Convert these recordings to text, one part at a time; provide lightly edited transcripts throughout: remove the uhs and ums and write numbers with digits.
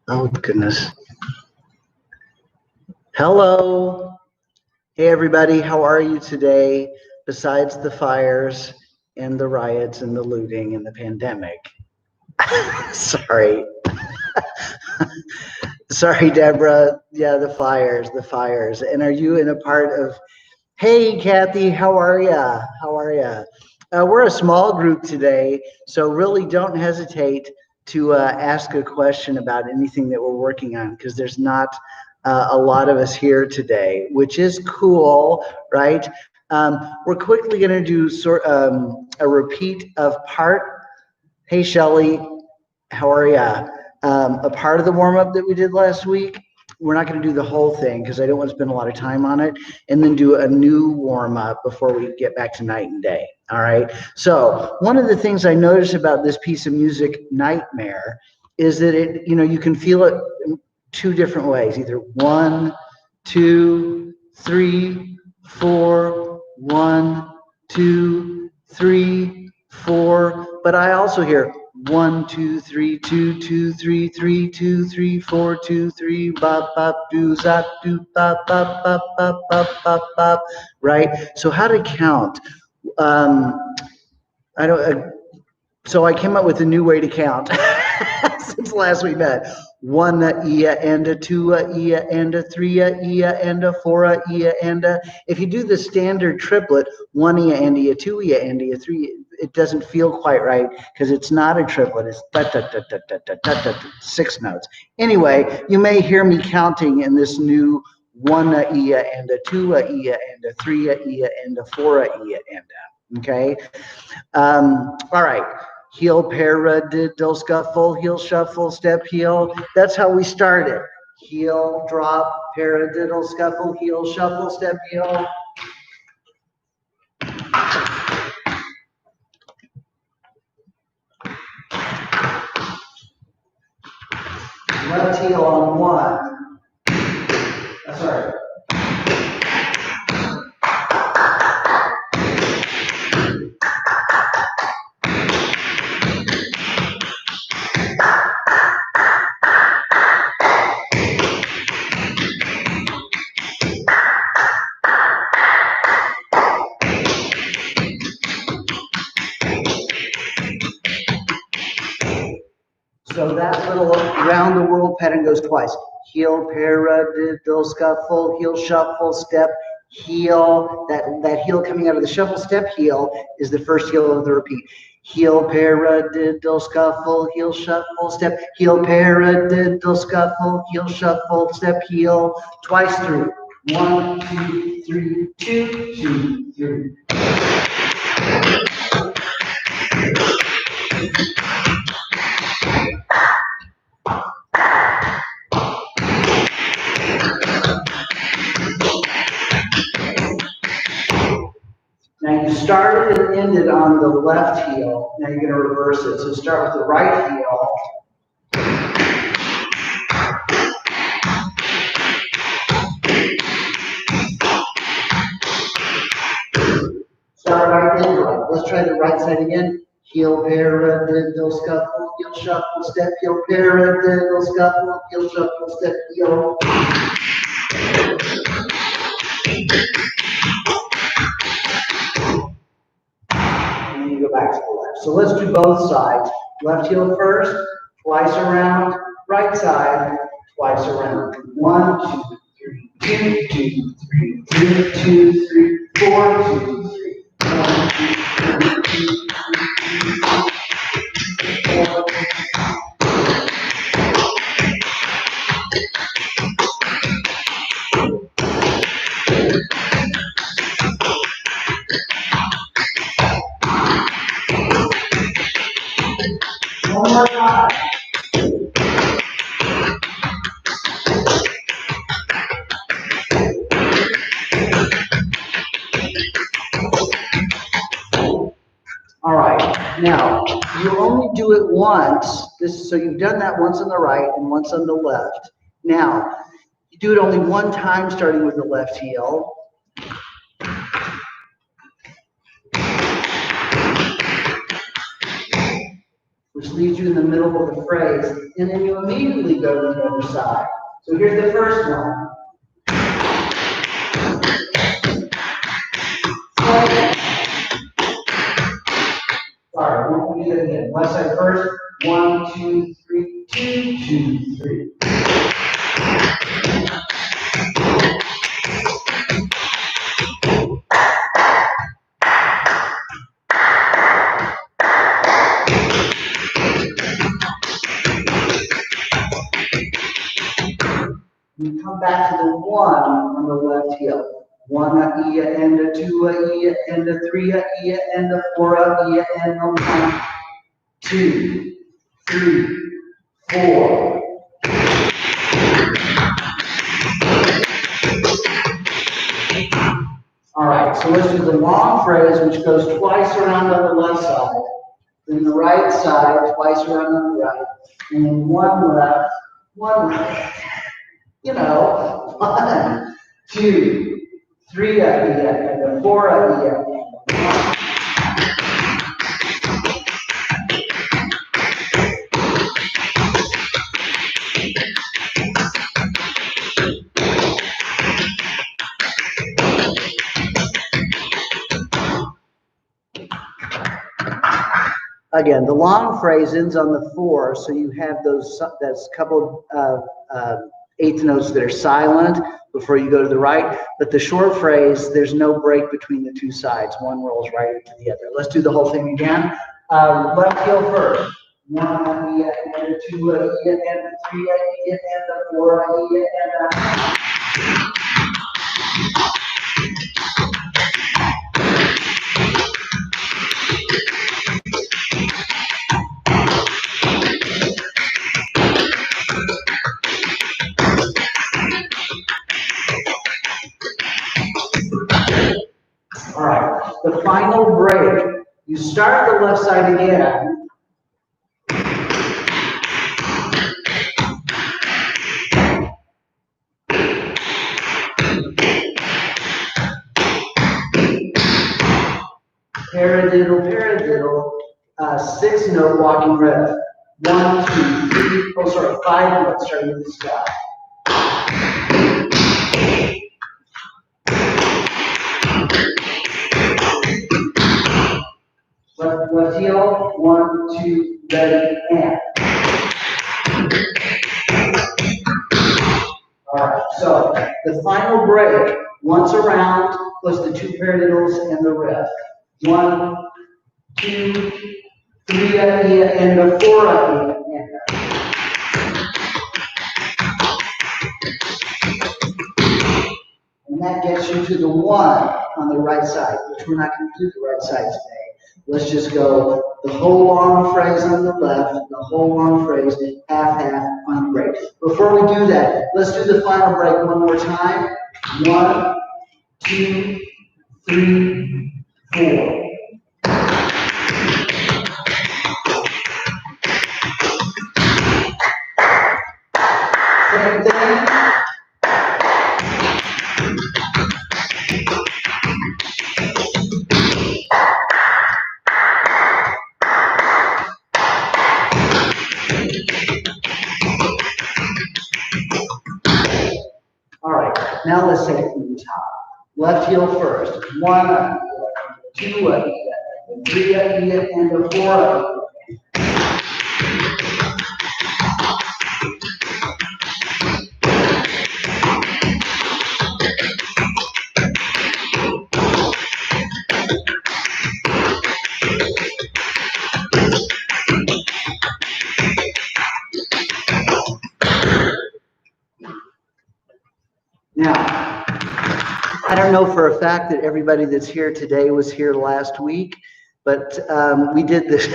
Oh, goodness. Hello. Hey, everybody. How are you today? Besides the fires and the riots and the looting and the pandemic. Sorry. Sorry, Deborah. Yeah, the fires. And are you in a part of, hey, Kathy, how are ya? How are ya? We're a small group today, so really don't hesitate to ask a question about anything that we're working on because there's not a lot of us here today, which is cool, right? We're quickly going to do a repeat of part. Hey, Shelly, how are ya? A part of the warm up that we did last week. We're not going to do the whole thing because I don't want to spend a lot of time on it, and then do a new warm up before we get back to night and day. All right. So one of the things I noticed about this piece of music, Nightmare, is that you can feel it in two different ways: either 1, 2, 3, 4, 1, 2, 3, 4. But I also hear 1, 2, 3, 2, 2, 3, 3, 2, 3, 4, 2, 3, bop, bop, do, zap, do, bop, bop, bop, bop, bop, bop, bop, right? So how to count? Um, I don't. So I came up with a new way to count since last we met. 1 ia and a 2 ia and a 3 ia and a 4 ia and a. If you do the standard triplet, 1 ia and ia, 2 ia and ia, 3, it doesn't feel quite right because it's not a triplet. It's da, da, da, da, da, da, da, da, 6 notes. Anyway, you may hear me counting in this new 1 ia and a 2 ia and a 3 ia and a 4 ia and a. Okay. All right. Heel, paradiddle, scuffle, heel, shuffle, step, heel. That's how we started. Heel, drop, paradiddle, scuffle, heel, shuffle, step, heel. Left heel on 1. Sorry. So that little round the world pattern goes twice. Heel, paradiddle, scuffle, heel, shuffle, step, heel. That heel coming out of the shuffle, step, heel is the first heel of the repeat. Heel, paradiddle, scuffle, heel, shuffle, step, heel, paradiddle, scuffle, heel, shuffle, step, heel. Twice through. 1, 2, 3, 2, 2, 3. Now you started and ended on the left heel. Now you're going to reverse it. So start with the right heel. Start right then, right. Let's try the right side again. Heel, paradiddle, scuffle, heel, shuffle, step, heel, paradiddle, scuffle, heel, shuffle, step, heel. And then you go back to the left. So let's do both sides. Left heel first, twice around, right side, twice around. 1, 2, 3, 2, 2, 3, 2, 2, 3, 4, 2, 3. 1, 2, 3, 2, 4. One more time. All right, now you only do it once. So you've done that once on the right and once on the left. Now you do it only one time, starting with the left heel. which leaves you in the middle of the phrase, and then you immediately go to the other side. So here's the first one. Sorry, we'll do that again. Left side first. 1, 2, 3, 2, 2, 3. We come back to the 1 on the left heel. 1 a ia and a 2 a ia and a 3 a ia and a 4 a ia and a 1, 2, 3, 4. All right, so let's do the long phrase, which goes twice around on the left side, then the right side, twice around on the right, and then one left, one right. You know, 1, 2, 3 a ia and a 4 a ia and a 1. Again, the long phrase ends on the 4, so you have that's couple of eighth notes that are silent before you go to the right. But the short phrase, there's no break between the two sides. One rolls right into the other. Let's do the whole thing again. Left heel first. 1 a ia and a 2 a ia and a 3 a ia and a 4 a ia and a. All right, the final break. You start the left side again. Paradiddle, paradiddle, 6-note walking riff. 1, 2, 3, oh sorry, 5 notes starting with this guy. Left heel, 1, 2, ready, and. Alright, so the final break, once around, plus the 2 paradiddles and the riff. 1, 2, 3 a ia and a 4 a ia and a. And that gets you to the 1 on the right side, which we're not going to do the right side today. Let's just go the whole long phrase on the left, the whole long phrase, half on the break. Before we do that, let's do the final break one more time. 1, 2, 3, 4. Same thing. All right, now let's take it from the top. Left heel first. 1 a ia, 2 a ia, 3 a ia, and a 4 a ia. Now, I don't know for a fact that everybody that's here today was here last week, but we did this,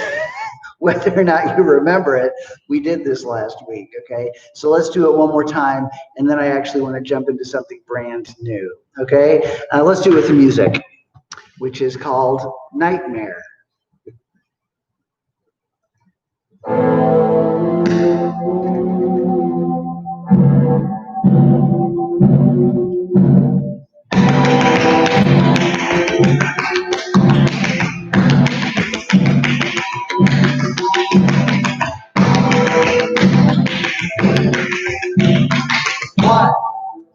whether or not you remember it, we did this last week, okay? So let's do it one more time, and then I actually want to jump into something brand new, okay? Let's do it with the music, which is called Nightmare.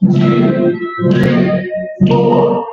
2, 3, 4.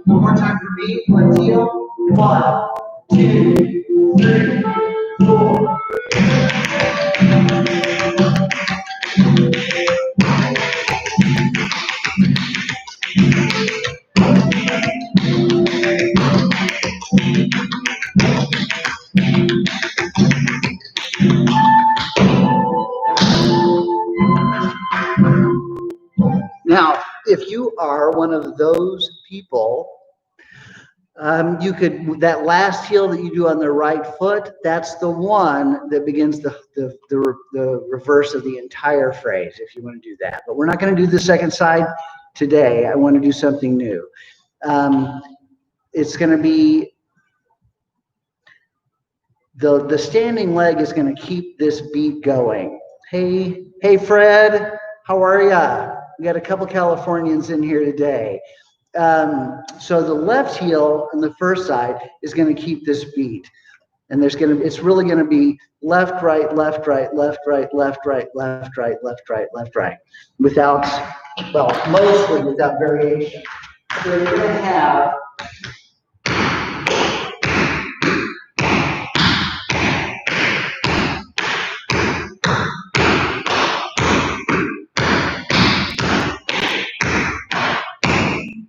One more time for me. Let's heel. 1, 2, 3, 4. Now, if you are one of those people, you could, that last heel that you do on the right foot, that's the one that begins the reverse of the entire phrase, if you want to do that. But we're not going to do the second side today. I want to do something new. It's going to be, the standing leg is going to keep this beat going. Hey, Fred, how are ya? We got a couple Californians in here today. So the left heel on the first side is going to keep this beat, and it's really going to be left, right, left, right, left, right, left, right, left, right, left, right, left, right, without, well, mostly without variation. So you're going to have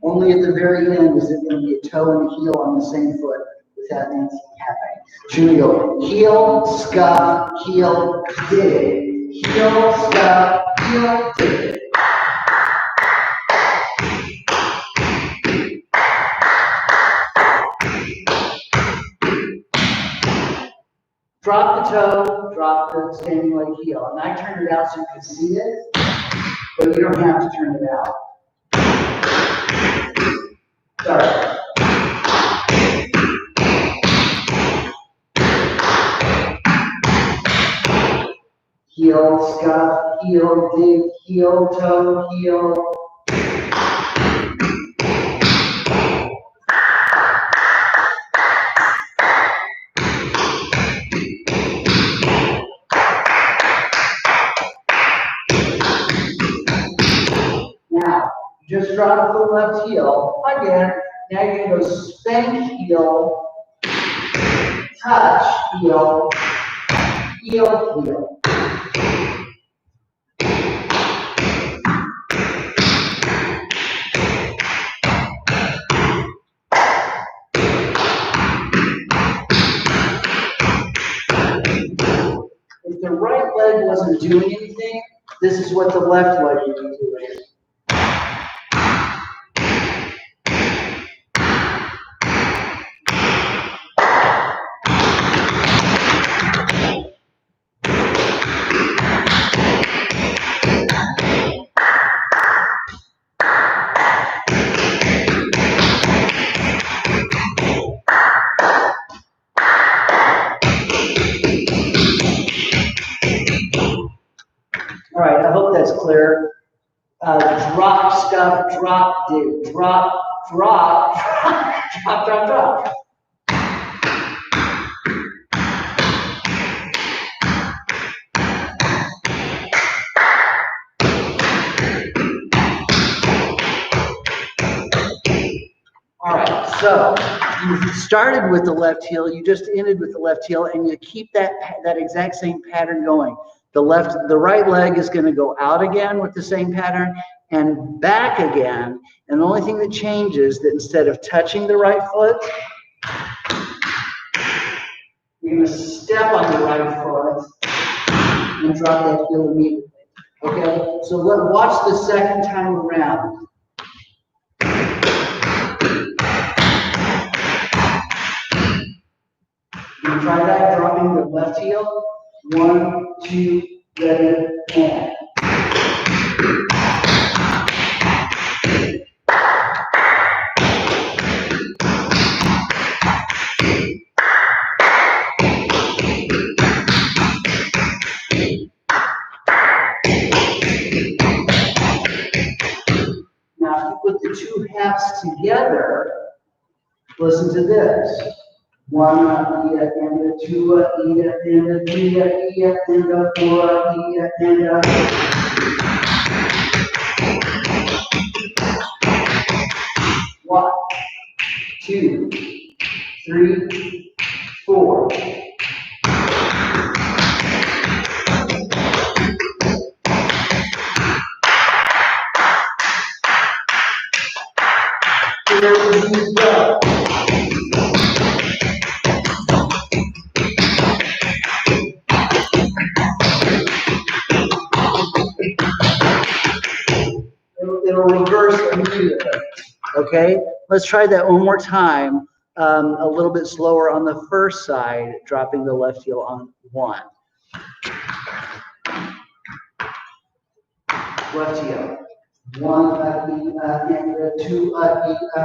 only at the very end is it going to be a toe and a heel on the same foot without anything happening. So we go heel, scuff, heel, dig. Heel, scuff, heel, dig. Drop the toe, drop the standing leg heel. And I turned it out so you could see it, but you don't have to turn it out. Sorry. Heel, scuff, heel, dig, heel, toe, heel. Now, just drop the left heel again. Now you're going to go spank heel, touch heel, heel, heel. If the right leg wasn't doing anything, this is what the left leg would be doing. All right, I hope that's clear. Drop, scuff, drop, dig, drop, drop, drop, drop, drop. All right, so you started with the left heel, you just ended with the left heel, and you keep that exact same pattern going. The right leg is going to go out again with the same pattern and back again. And the only thing that changes that instead of touching the right foot, you're going to step on the right foot and drop that heel immediately. Okay, so watch the second time around. Try that, dropping the left heel. 1, 2, ready, and. Now, if you put the two halves together, listen to this. 1, and a 2, and a 3, and a 4, and a. 1, 2, 3, 4. Here we go. It'll reverse immediately. Okay, let's try that one more time. A little bit slower on the first side, dropping the left heel on 1. Left heel. 1, and a 2, and a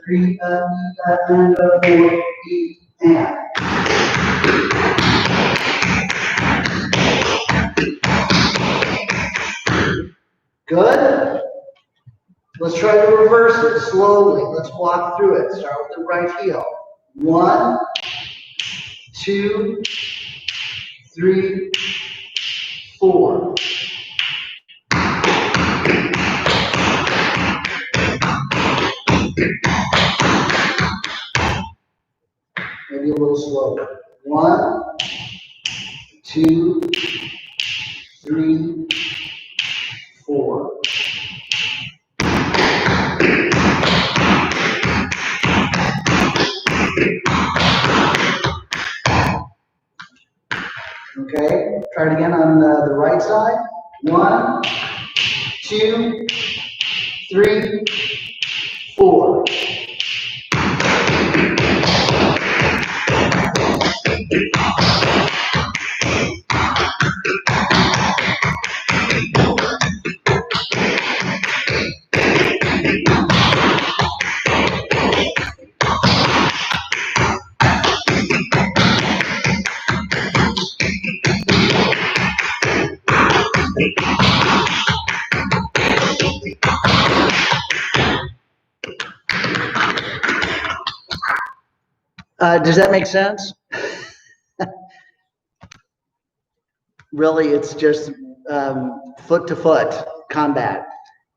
3, and a 4, and. Good? Let's try to reverse it slowly. Let's walk through it. Start with the right heel. 1, 2, 3, 4. Maybe a little slower. 1, 2, 3, 4. Okay, try it again on the right side. 1, 2, 3, 4. Does that make sense? Really, it's just foot to foot combat.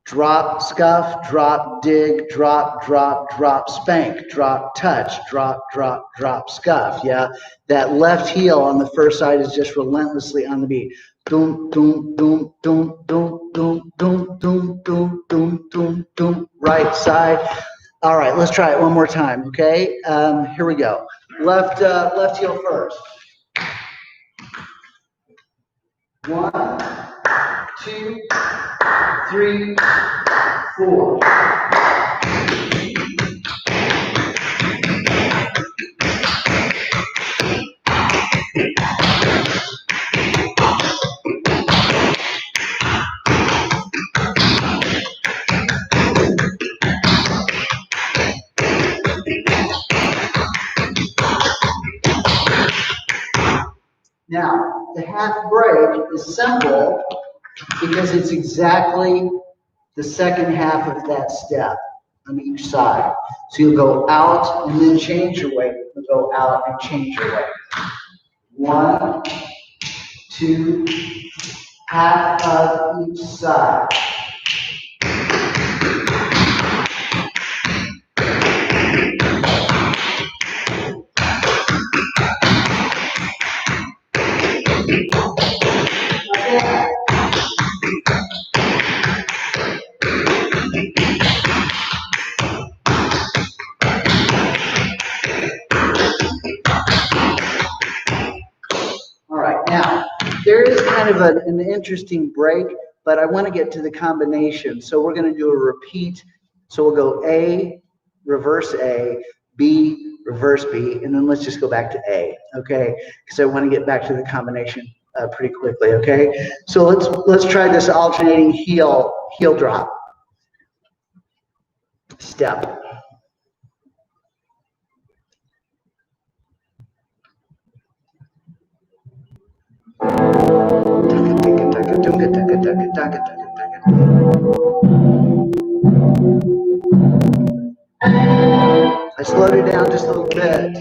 Drop, scuff, drop, dig, drop, drop, drop, spank, drop, touch, drop, drop, drop, scuff. Yeah, that left heel on the first side is just relentlessly on the beat. Doom, doom, doom, doom, doom, doom, doom, doom, doom, doom, doom, doom. Right side. All right, let's try it one more time. Okay, here we go. Left heel first. 1, 2, 3, 4. Now, the half break is simple because it's exactly the second half of that step on each side. So you'll go out and then change your weight. You'll go out and change your weight. 1, 2, half of each side. All right, now there is kind of an interesting break, but I want to get to the combination. So we're going to do a repeat. So we'll go A, reverse A, B, reverse B, and then let's just go back to A, okay? Because I want to get back to the combination pretty quickly, okay? So let's try this alternating heel drop step. I slowed it down just a little bit.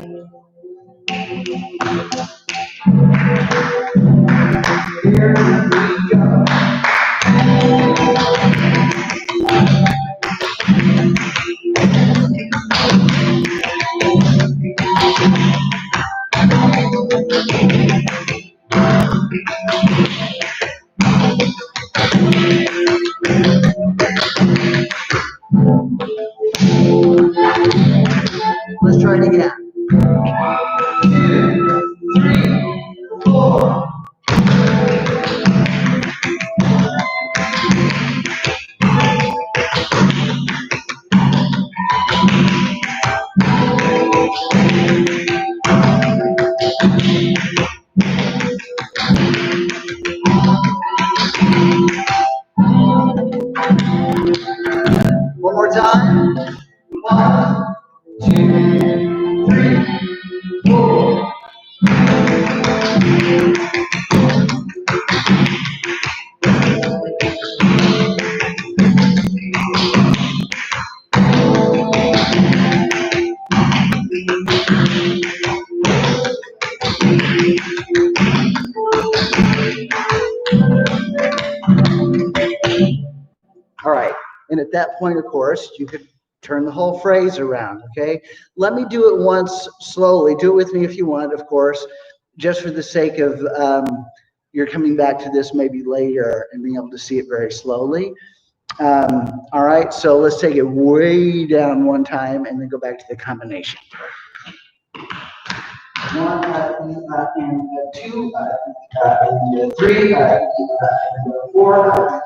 Here we go. Let's try it again. 2, 3, 4. One more time. 1, 2, 3, 4. All right, and at that point, of course, you could turn the whole phrase around, okay? Let me do it once slowly. Do it with me if you want, of course, just for the sake of you're coming back to this maybe later and being able to see it very slowly. All right, so let's take it way down one time and then go back to the combination. 1, and 2, and 3, and 4.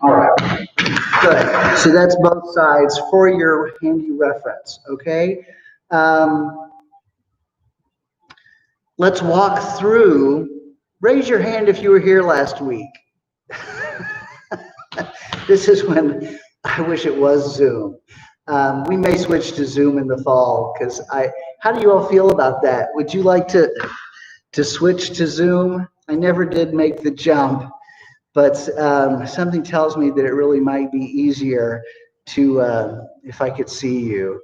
All right, good. So that's both sides for your handy reference, okay? Let's walk through. Raise your hand if you were here last week. This is when I wish it was Zoom. We may switch to Zoom in the fall because how do you all feel about that? Would you like to switch to Zoom? I never did make the jump, but something tells me that it really might be easier to if I could see you.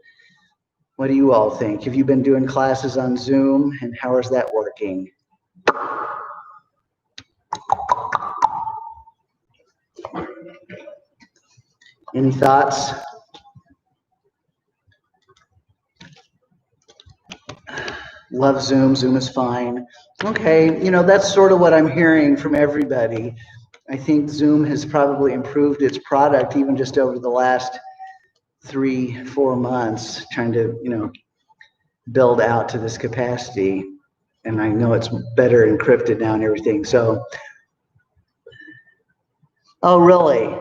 What do you all think? Have you been doing classes on Zoom, and how is that working? Any thoughts? Love Zoom. Zoom is fine. Okay, you know, that's sort of what I'm hearing from everybody. I think Zoom has probably improved its product even just over the last 3-4 months, trying to, you know, build out to this capacity. And I know it's better encrypted now and everything. So, oh, really?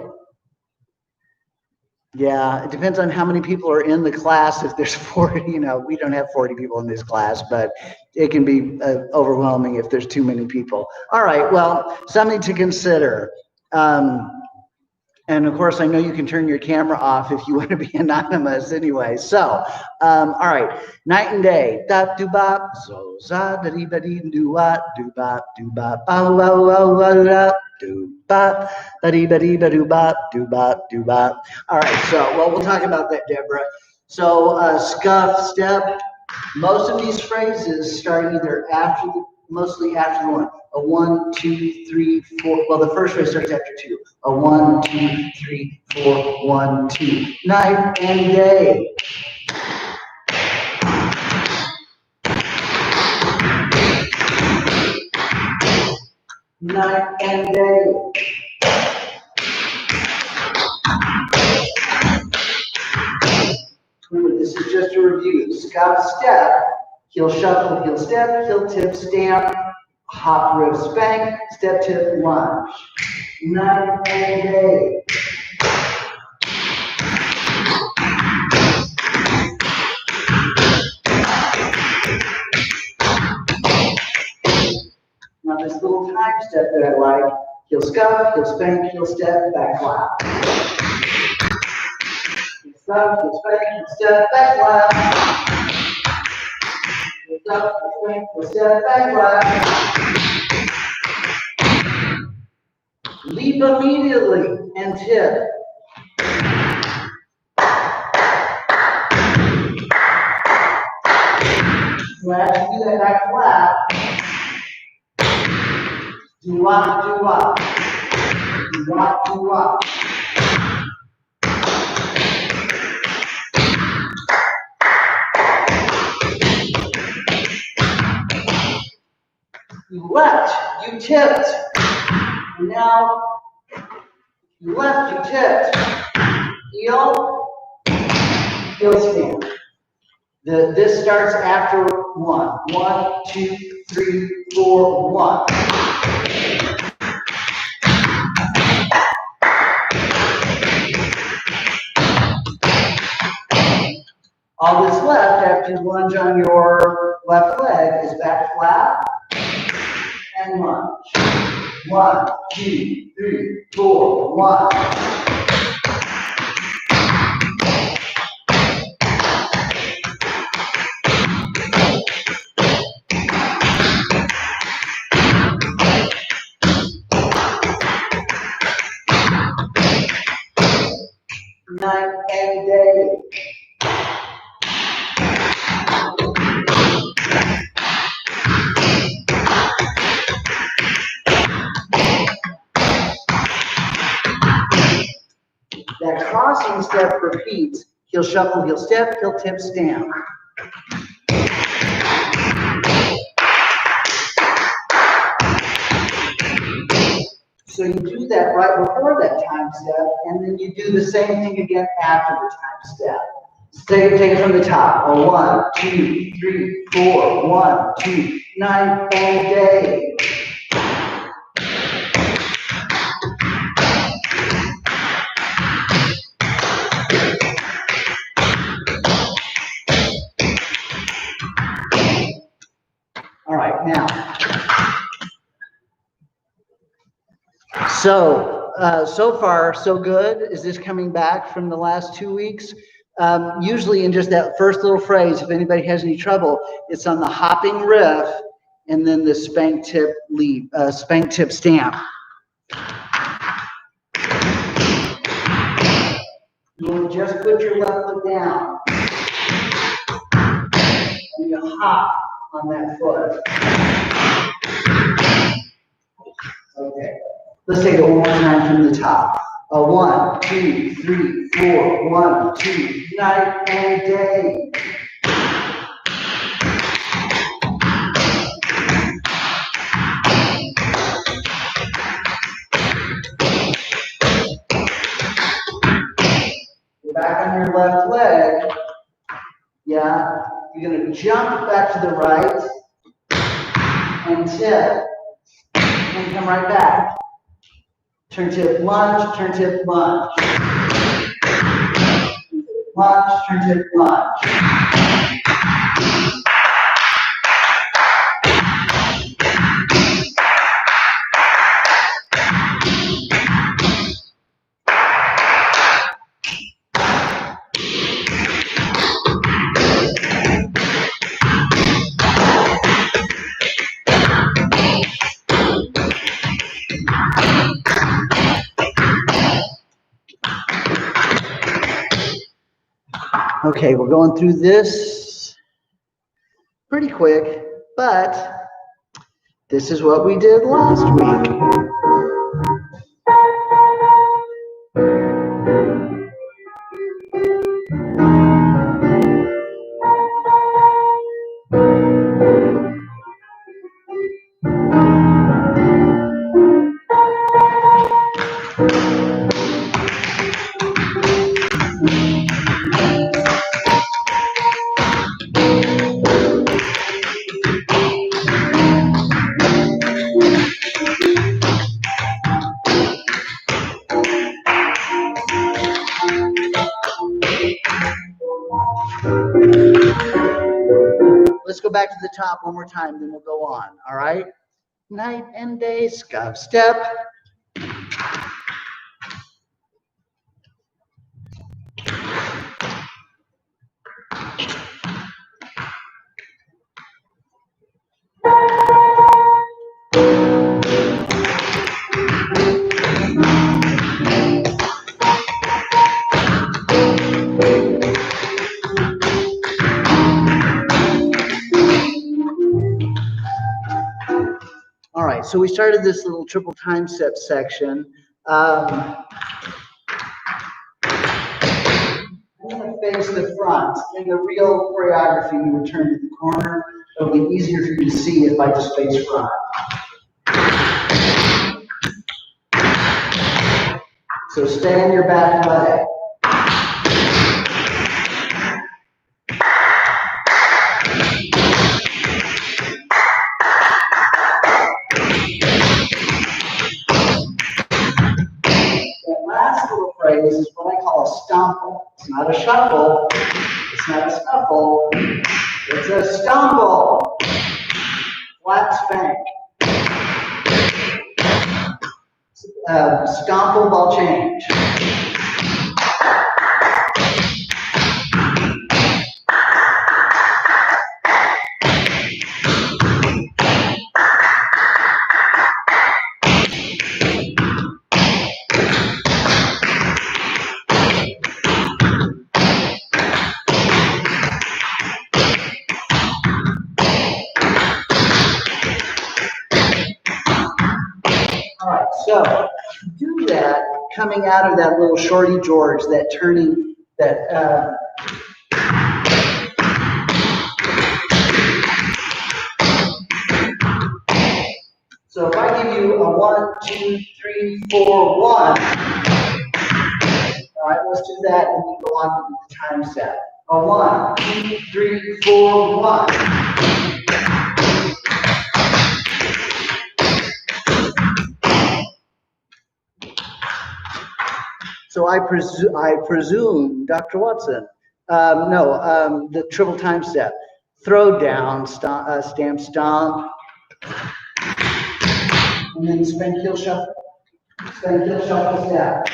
Yeah, it depends on how many people are in the class. If there's 40, you know, we don't have 40 people in this class, but it can be overwhelming if there's too many people. All right, well, something to consider. And of course, I know you can turn your camera off if you want to be anonymous anyway. So, all right, night and day. Da do bop, so za da dee ba dee do what do bop do bop. Oh, oh, oh, oh, oh. do bop, ba dee ba dee ba do bop, do bop, do bop. All right, so well, we'll talk about that, Deborah. So scuff, step. Most of these phrases start either after the, mostly after the one. A 1, 2, 3, 4. Well, the first phrase starts after 2. A 1, 2, 3, 4, 1, 2. Night and day. Night and day. Remember, this is just a review. Scuff, step. Heel shuffle, heel step, heel tip, stamp, hop, riff, spank, step, tip, lunge. Night and day. Now this little time step that I like, heel scuff, heel spank, heel step, back flap. Heel scuff, heel spank, heel step, back flap. Heel scuff, heel spank, heel step, back flap. Leap immediately and tip. So after you do that back flap, do up, do up. Do up, do up. You left, you tipped. And now, you left, you tipped. Heel, heel stand. This starts after 1. 1, 2, 3, 4, 1. All that's left after you lunge on your left leg is back flap and lunge. 1, 2, 3, 4, 1. Night and day. That crossing step repeats. Heel shuffle, heel step, heel tip, stamp. So you do that right before that time step, and then you do the same thing again after the time step. Take it from the top. A 1, 2, 3, 4, 1, 2, night and day. All right, now. So far, so good. Is this coming back from the last 2 weeks? Usually in just that first little phrase, if anybody has any trouble, it's on the hopping riff and then the spank tip leap, spank tip stamp. You just put your left foot down and you hop on that foot. Okay. Let's take it one more time from the top. A 1, 2, 3, 4, 1, 2, night and day. You're back on your left leg. Yeah. You're going to jump back to the right and tip and come right back. Turn tip lunge, turn tip lunge. Lunge, turn tip lunge. Okay, we're going through this pretty quick, but this is what we did last week. Let's go back to the top one more time, then we'll go on, all right? Night and day, scuff step. All right, so we started this little triple time step section. I'm going to face the front. In the real choreography, you would turn to the corner. It'll be easier for you to see if I just face front. So stay on your back leg. That last little phrase is what I call a stomple. It's not a shuffle. It's not a scuffle. It's a stumble. Flat spank. Stomple ball change. So do that coming out of that little shorty George, that turning, that so if I give you a 1, 2, 3, 4, 1, all right, let's do that and we go on to the time set. A 1, 2, 3, 4, 1. So I presume, Dr. Watson, the triple time step. Throw down, stamp, stomp, and then spin, heel, shuffle. Spin, heel, shuffle, step.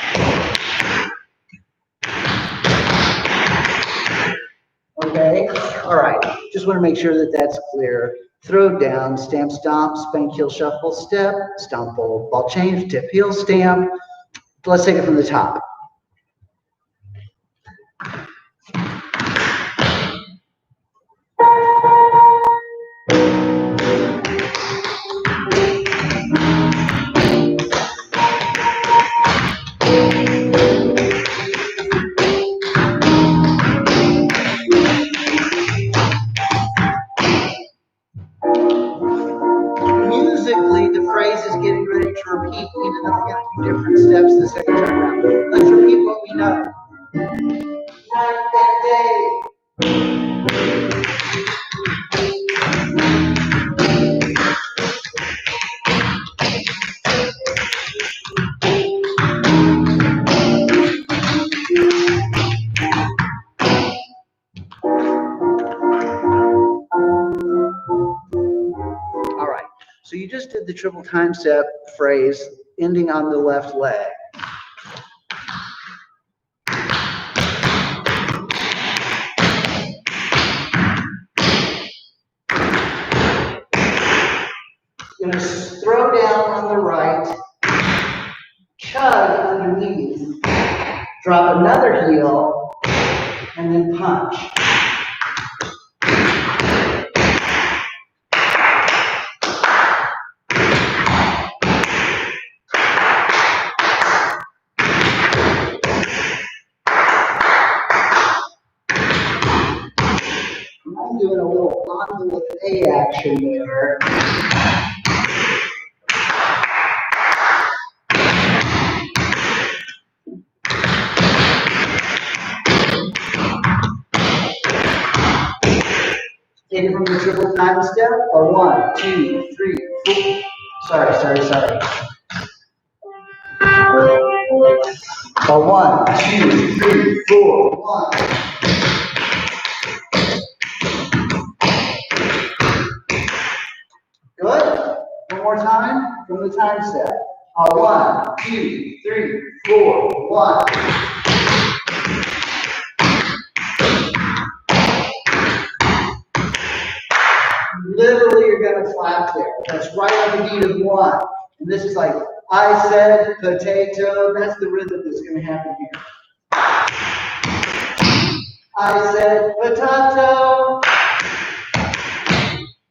Okay, all right. Just want to make sure that that's clear. Throw down, stamp, stomp, spin, heel, shuffle, step, stumble, ball change, tip, heel, stamp. Let's take it from the top. Musically, the phrase is getting ready to repeat, even though we're going to do different steps the second time around. Let's repeat what we know. Night and day. All right, so you just did the triple time step phrase ending on the left leg. You're going to throw down on the right, chug underneath, drop another heel, and then punch. I'm doing a little envelope A action there. Take it from the triple time step. A 1, 2, 3, 4. Sorry. A 1, 2, 3, 4. 1. Good. One more time from the time step. A 1, 2, 3, 4. 1. Literally, you're going to clap there. That's right on the beat of 1. And this is like, I said potato. That's the rhythm that's going to happen here. I said potato.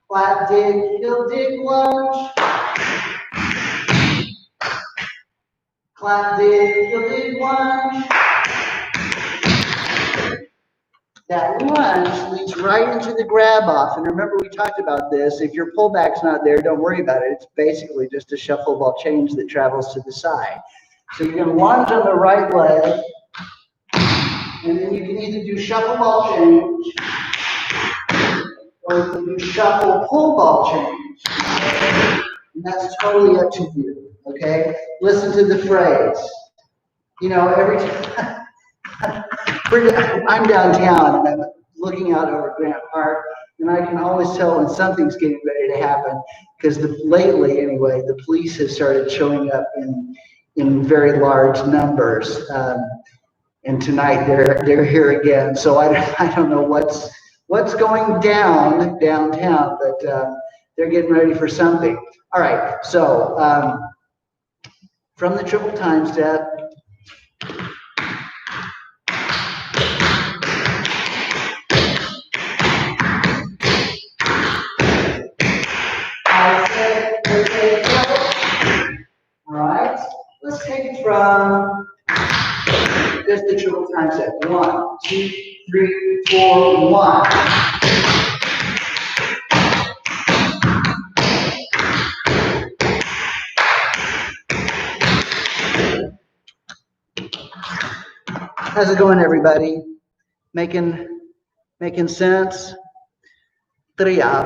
Clap, dig, he'll dig lunch. Clap, dig, he'll dig lunch. That lunge leads right into the grab off. And remember, we talked about this. If your pullback's not there, don't worry about it. It's basically just a shuffle ball change that travels to the side. So you're going to lunge on the right leg, and then you can either do shuffle ball change, or you can do shuffle pull ball change. And that's totally up to you. Okay? Listen to the phrase. You know, every time. I'm downtown and I'm looking out over Grant Park, and I can always tell when something's getting ready to happen because lately, anyway, the police have started showing up in very large numbers, and tonight they're here again. So I don't know what's going down downtown, but they're getting ready for something. All right, so from the triple time step. Alright, let's take it from just the triple time step. 1, 2, 3, 4, 1. How's it going, everybody? Making sense? You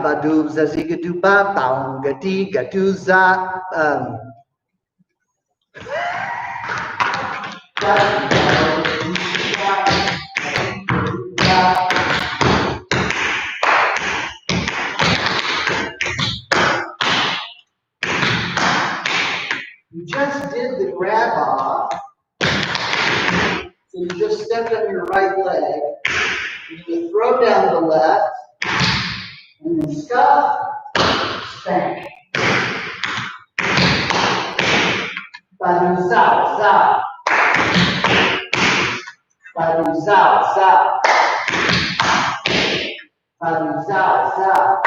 just did the grab off. So you just stepped on your right leg. You throw down the left. And then scuff, spank. Badu zao, zao. Badu zao, zao. Badu zao, zao.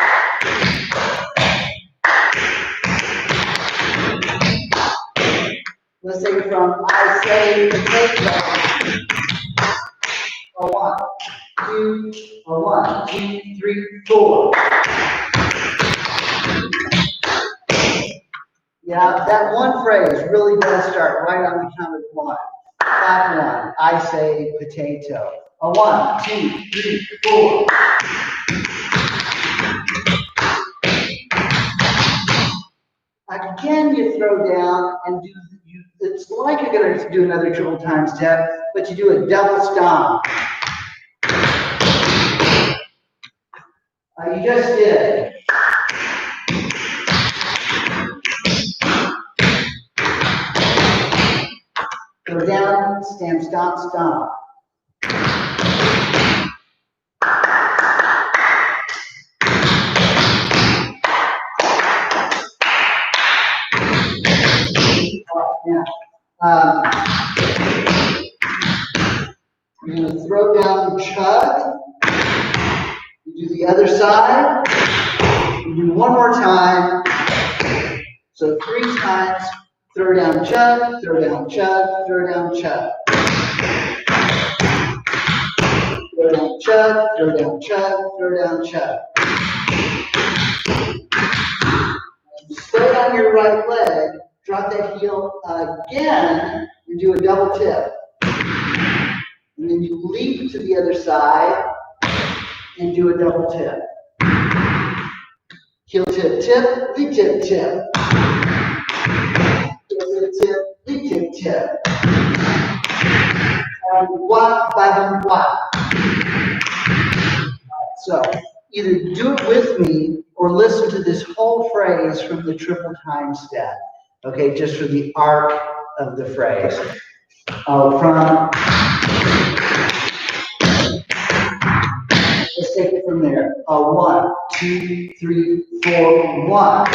Let's take it from I say potato. A 1, 2, a 1, 2, 3, 4. Yeah, that one phrase really does start right on the count of 1. Clap 1. I say potato. A 1, 2, 3, 4. Again, you throw down and it's like you're going to do another triple time step, but you do a double stomp. You just did. Go down, stamp, stomp, stomp. You You're going to throw down, chug. You do the other side. You do one more time. So 3 times. Throw down, chug, throw down, chug, throw down, chug. Throw down, chug, throw down, chug, throw down, chug. Stay on your right leg, drop that heel again, and do a double tip. And then you leap to the other side and do a double tip. Heel tip, tip, leap tip, tip. Heel tip, tip, leap tip, tip. And wah, ba, wah. So either do it with me or listen to this whole phrase from the triple time step. Okay, just for the arc of the phrase. Let's take it from there. 1, 2, 3, 4, 1.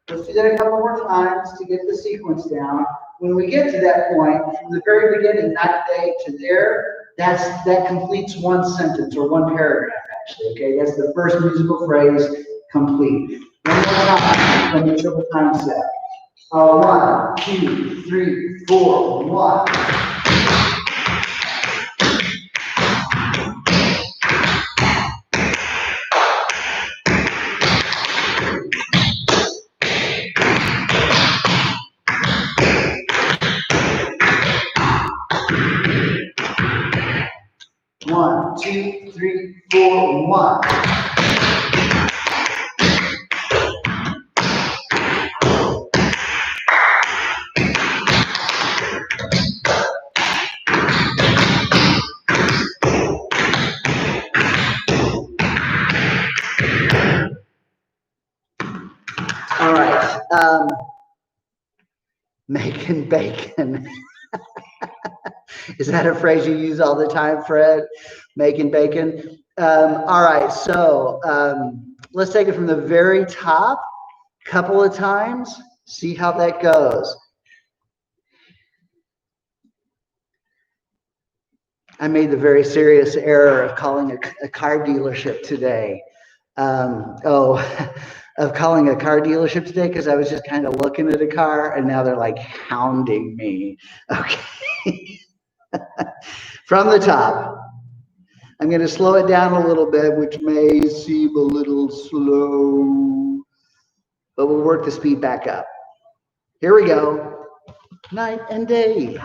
Let's do that a couple more times to get the sequence down. When we get to that point, from the very beginning, not day to there, that completes one sentence or one paragraph, actually. Okay, that's the first musical phrase complete. One more time from the triple time step. 1, 2, 3, 4, 1. One, two, three, four, 1. All right. Making bacon. Is that a phrase you use all the time, Fred? Making bacon. All right. So let's take it from the very top a couple of times. See how that goes. I made the very serious error of calling a car dealership today. Of calling a car dealership today because I was just kind of looking at a car and now they're like hounding me. Okay. From the top. I'm going to slow it down a little bit, which may seem a little slow, but we'll work the speed back up. Here we go. Night and day.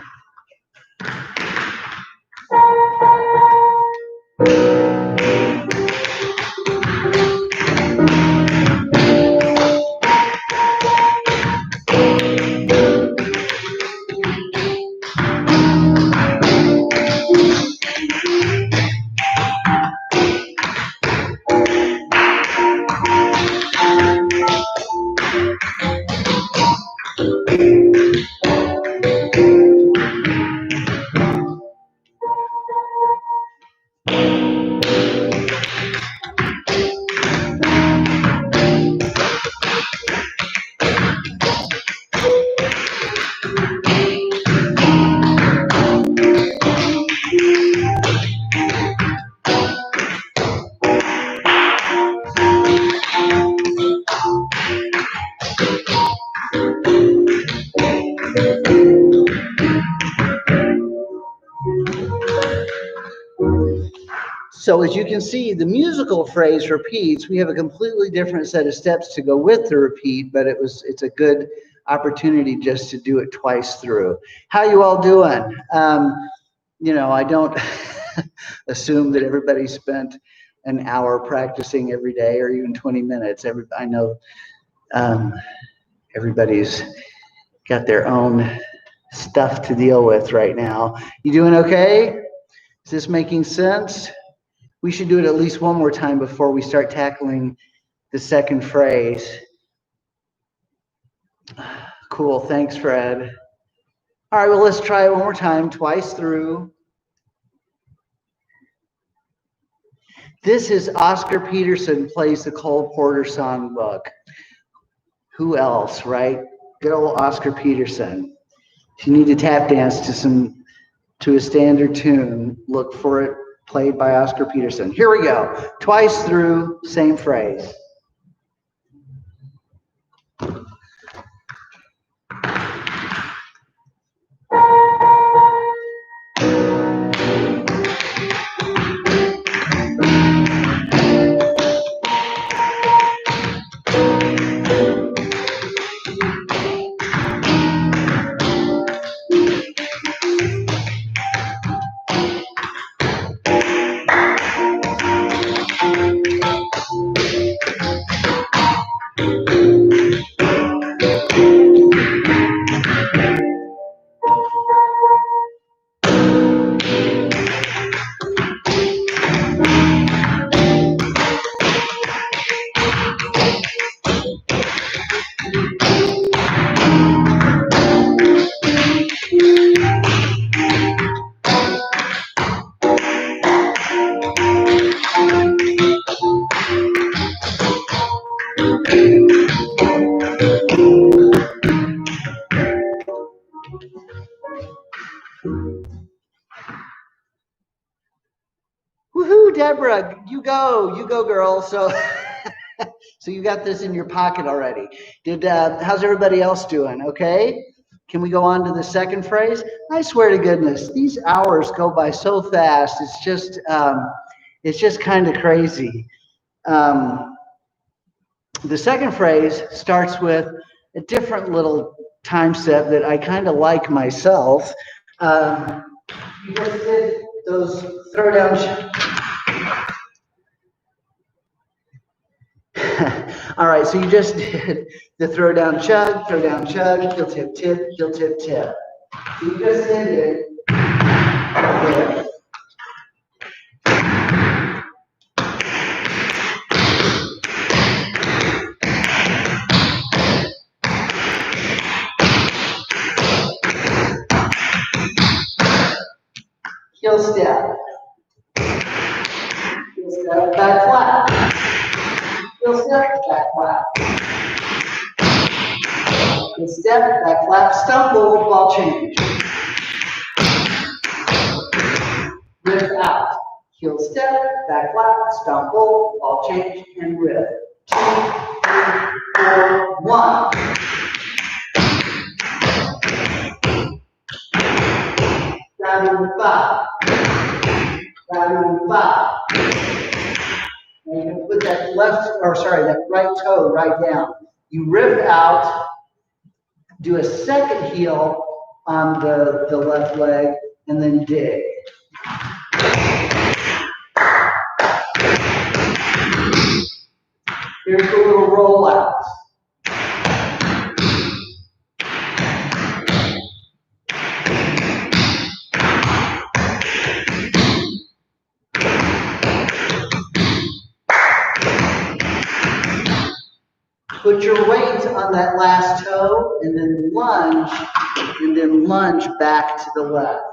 So as you can see, the musical phrase repeats. We have a completely different set of steps to go with the repeat, but it's a good opportunity just to do it twice through. How you all doing? You know, I don't assume that everybody spent an hour practicing every day or even 20 minutes. I know everybody's got their own stuff to deal with right now. You doing okay? Is this making sense? We should do it at least one more time before we start tackling the second phrase. Cool, thanks, Fred. All right, well, let's try it one more time, twice through. This is Oscar Peterson plays the Cole Porter songbook. Who else, right? Good old Oscar Peterson. If you need to tap dance to a standard tune, look for it played by Oscar Peterson. Here we go. Twice through, same phrase. Woohoo, Deborah, you go, girl. So, so you got this in your pocket already. How's everybody else doing? Okay. Can we go on to the second phrase? I swear to goodness, these hours go by so fast. It's just kind of crazy. The second phrase starts with a different little time step that I kind of like myself. You just did those throwdown. All right, so you just did the throw down, chug, heel tip, tip, heel tip, tip. So you just did it. Okay. Heel step. Heel step, back flat. Heel step, back flat. Heel step, back flat, stumble, ball change. Riff out. Heel step, back flat, stumble, ball change, and riff. 2, 3, 4, 1. Down 5. Down 5. And you can put that that right toe right down. You riff out, do a second heel on the left leg, and then dig. Here's the little rollout. Put your weight on that last toe and then lunge back to the left.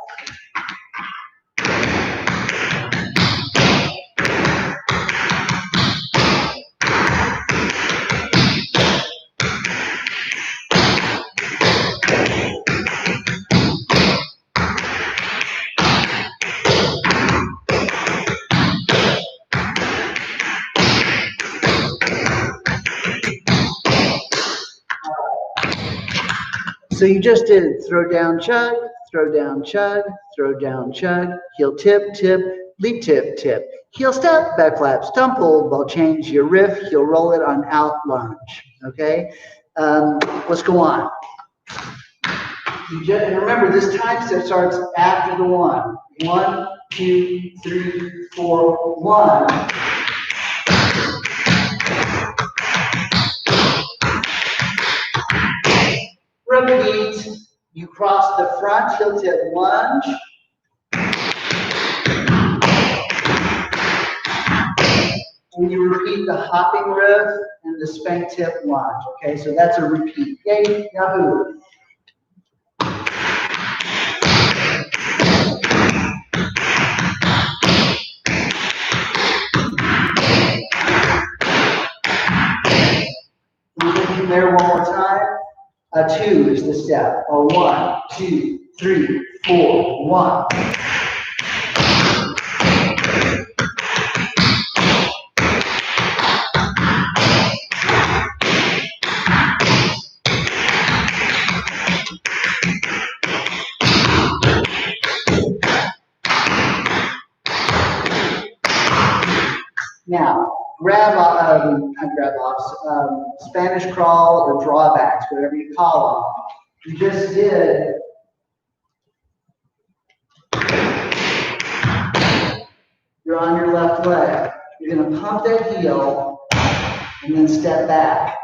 So you just did throw down, chug, throw down, chug, throw down, chug, heel tip, tip, leap tip, tip, heel step, back flap, stumble, ball change, your riff, heel roll it on out lunge. Okay, let's go on. And remember, this time step starts after the 1. 1, 2, 3, 4, 1. Repeat. You cross the front, heel tip, lunge. And you repeat the hopping riff and the spank tip lunge. Okay, so that's a repeat. Yay, yahoo. 2 is the step. 1, 2, 3, 4, 1. Now, not grab offs, Spanish crawl or drawbacks, whatever you call them. You just did you're on your left leg. You're going to pump that heel and then step back.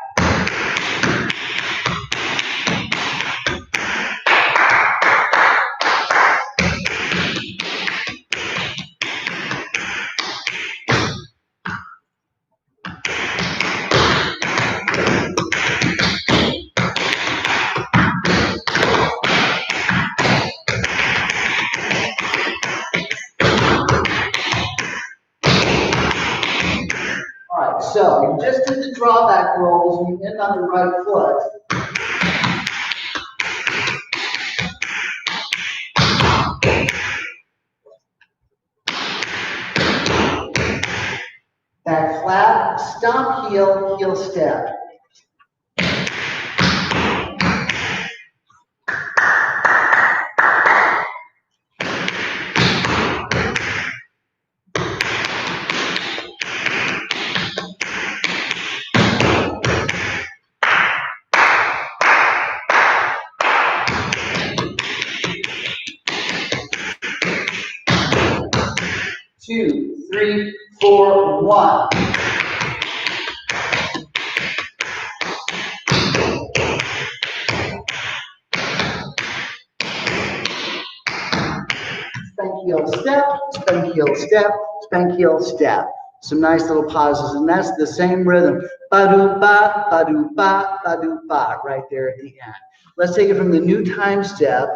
So you just did the drawback rolls and you end on the right foot. Back flat, stomp, heel, heel step. Two, three, four, 1. Spank heel step, spank heel step, spank heel step. Some nice little pauses, and that's the same rhythm. Ba-do-ba, ba-do-ba, ba-do-ba, right there at the end. Let's take it from the new time step.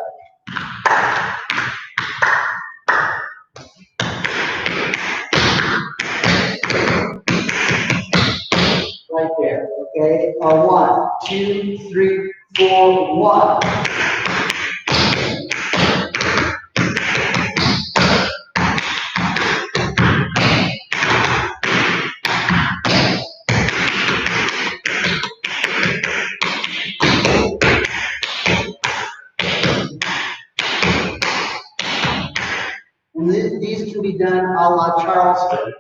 Right there, okay? 1, 2, 3, 4, 1. And these can be done a la Charleston.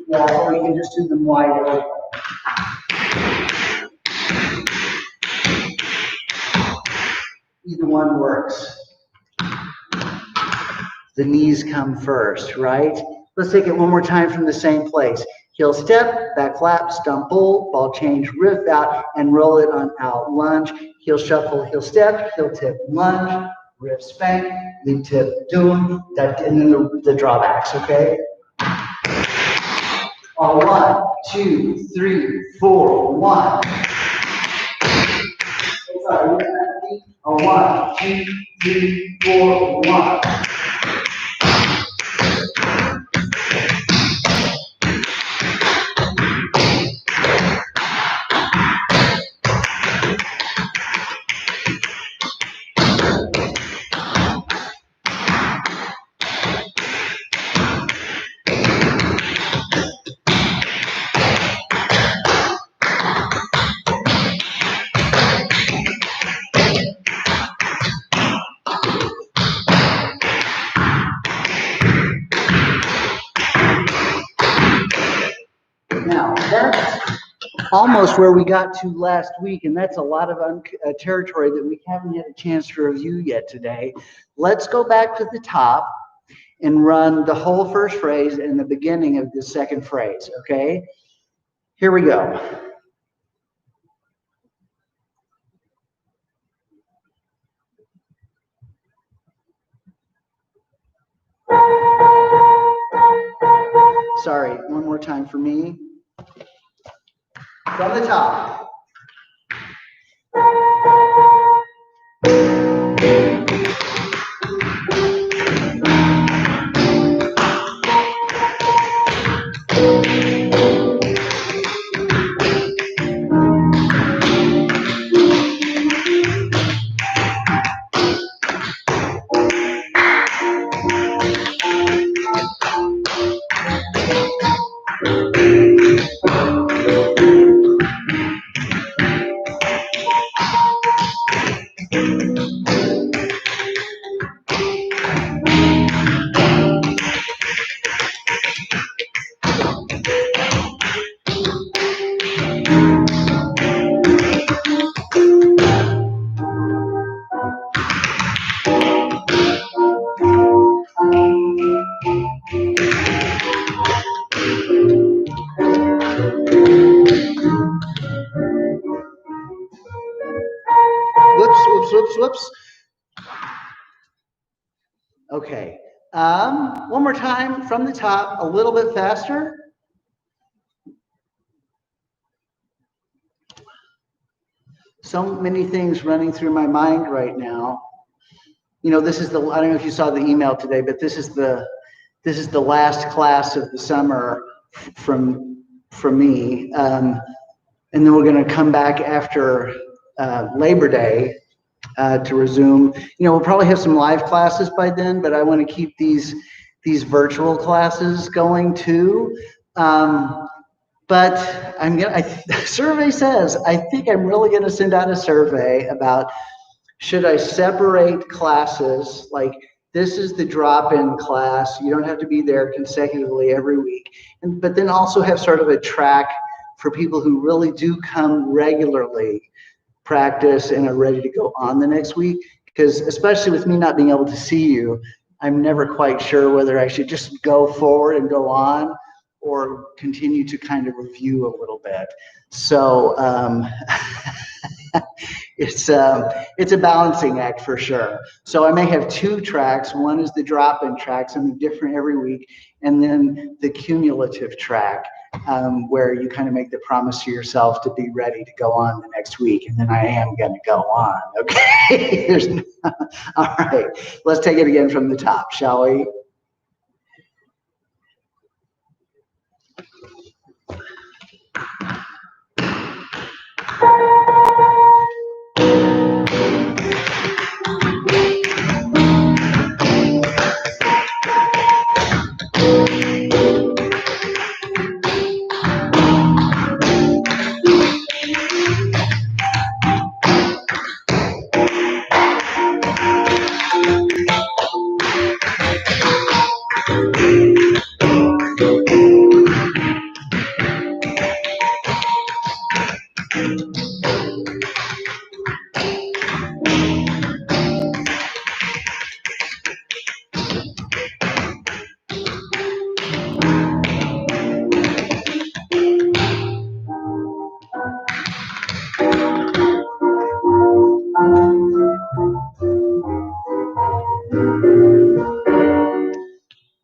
Yeah, or you can just do them wide open. Either one works. The knees come first, right? Let's take it one more time from the same place. Heel step, back flap, stump pull, ball change, riff out, and roll it on out. Lunge, heel shuffle, heel step, heel tip, lunge, riff spank, lead tip, doom, that, and then the drawbacks, okay? 1, 2, 3, 4, 1. Sorry, 1, 2, 3, 4, 1. Now, that's almost where we got to last week, and that's a lot of territory that we haven't had a chance to review yet today. Let's go back to the top and run the whole first phrase and the beginning of the second phrase, okay? Here we go. Sorry, one more time for me. From the top. whoops, whoops. Okay. One more time from the top, a little bit faster. So many things running through my mind right now. You know, this is the, I don't know if you saw the email today, but this is the last class of the summer from me. And then we're going to come back after Labor Day to resume. You know, we'll probably have some live classes by then, but I want to keep these virtual classes going too. But the survey says, I think I'm really going to send out a survey about, should I separate classes? Like, this is the drop-in class. You don't have to be there consecutively every week. But then also have sort of a track for people who really do come regularly, practice, and are ready to go on the next week. Because especially with me not being able to see you, I'm never quite sure whether I should just go forward and go on, or continue to kind of review a little bit. So it's a balancing act for sure. So I may have two tracks. One is the drop-in track, something different every week, and then the cumulative track, where you kind of make the promise to yourself to be ready to go on the next week, and then I am going to go on. Okay. All right. Let's take it again from the top, shall we?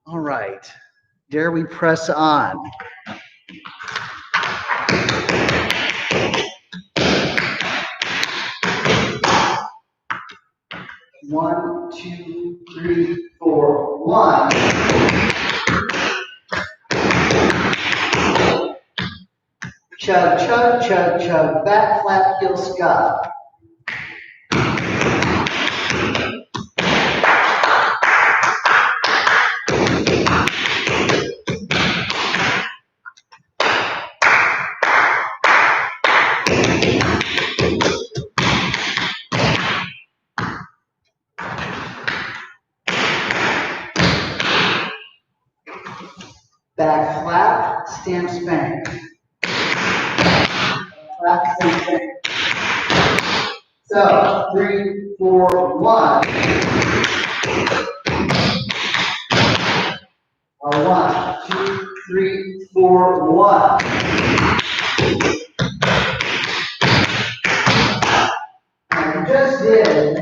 All right, dare we press on? One, two, three, four, one. Chug, chug, chug, chug, back, flap, heel, scuff. Back flap, stamp, spank. Flap, stamp, spank. So, 3, 4, 1. Or 1, 2, 3, 4, 1. And you just did.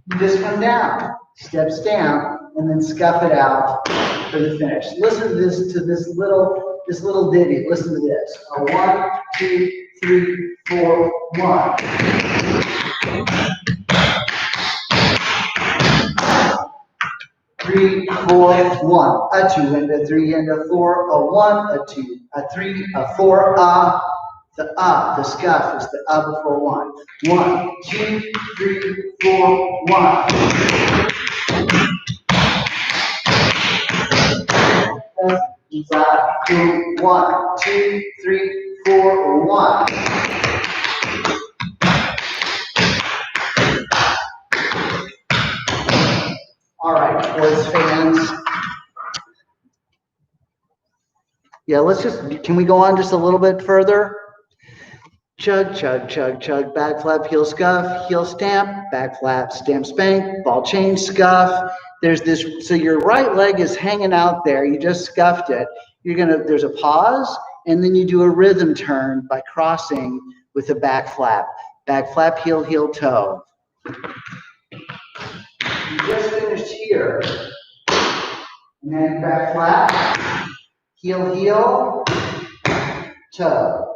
You just come down, steps down, and then scuff it out for the finish. Listen to this little ditty. Listen to this. A 1, 2, 3, 4, 1. 3, 4, 1. A 2 and a 3 and a 4. A 1, a 2, a 3, a 4. The scuff is the before 1. 1, 2, 3, 4, 1. 1, 2, 3, 4, 1. All right, sports fans. Yeah, can we go on just a little bit further? Chug, chug, chug, chug, back flap, heel scuff, heel stamp, back flap, stamp, spank, ball change, scuff. There's this, so your right leg is hanging out there. You just scuffed it. There's a pause. And then you do a rhythm turn by crossing with a back flap. Back flap, heel, heel, toe. You just finished here. And then back flap, heel, heel, toe.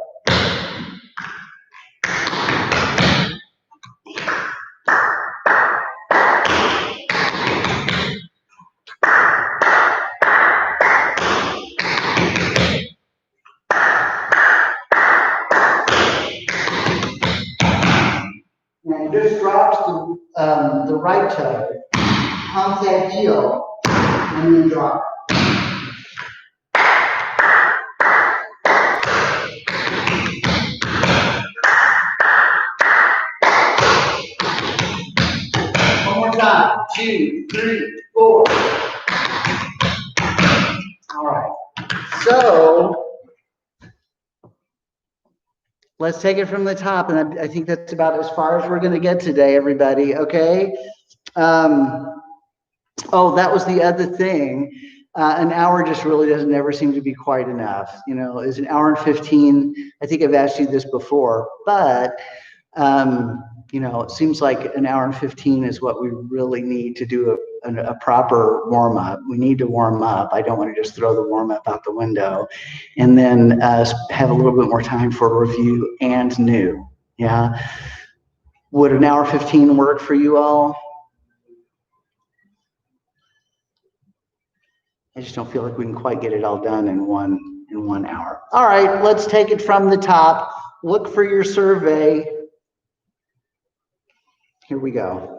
Now just drops the right toe, pump that heel, and then drop. One more time. 2, 3, 4. All right. So let's take it from the top, and I think that's about as far as we're going to get today, everybody. Okay. Oh, that was the other thing. An hour just really doesn't ever seem to be quite enough. You know, is an hour and 15. I think I've asked you this before, but you know, it seems like an hour and 15 is what we really need to do a proper warm up. We need to warm up. I don't want to just throw the warm up out the window, and then have a little bit more time for review and new. Yeah. Would an hour 15 work for you all? I just don't feel like we can quite get it all done in one hour. All right, let's take it from the top. Look for your survey. Here we go.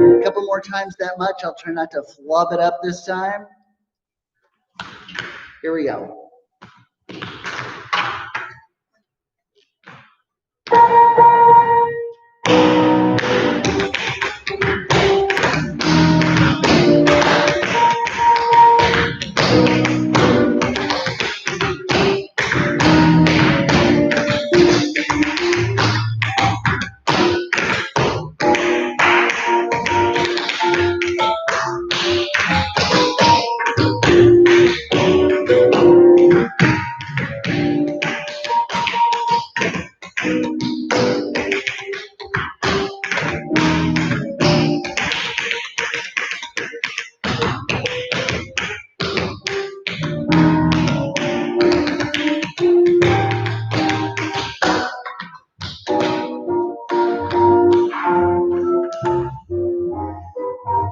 A couple more times that much. I'll try not to flub it up this time. Here we go.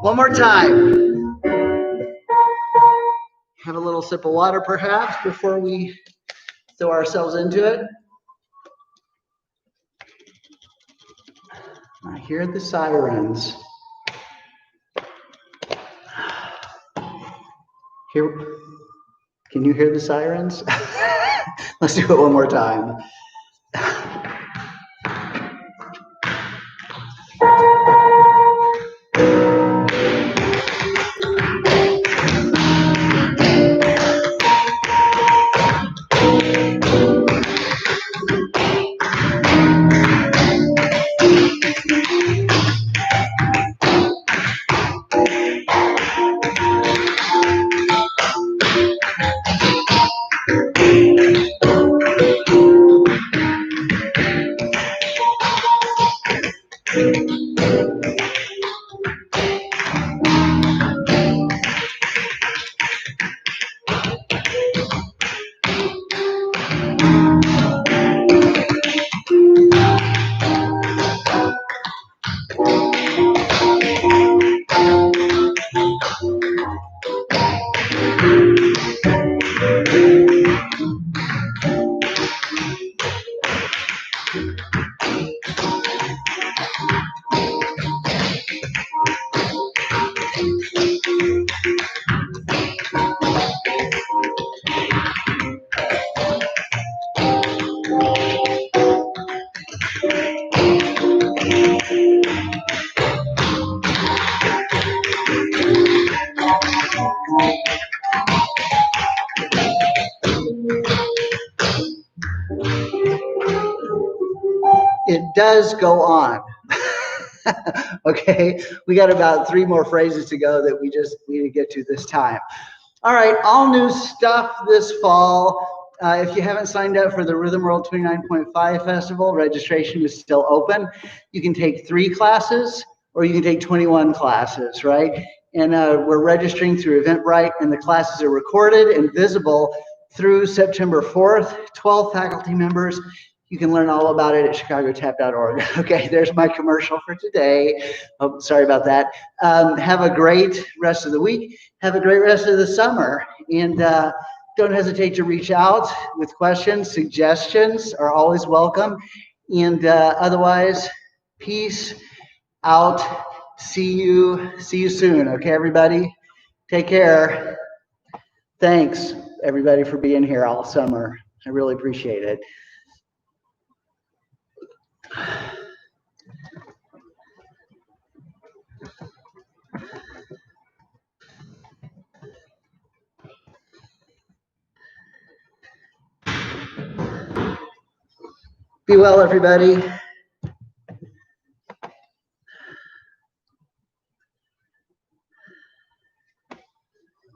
One more time. Have a little sip of water perhaps before we throw ourselves into it. I hear the sirens. Can you hear the sirens? Let's do it one more time. does go on. Okay, we got about 3 more phrases to go that we just need to get to this time. All right, all new stuff this fall. If you haven't signed up for the Rhythm World 29.5 Festival, registration is still open. You can take 3 classes or you can take 21 classes, right? And we're registering through Eventbrite, and the classes are recorded and visible through September 4th. 12 faculty members. You can learn all about it at chicagotap.org. Okay, there's my commercial for today. Oh, sorry about that. Have a great rest of the week. Have a great rest of the summer. And don't hesitate to reach out with questions. Suggestions are always welcome. And otherwise, peace out. See you soon. Okay, everybody? Take care. Thanks, everybody, for being here all summer. I really appreciate it. Be well, everybody.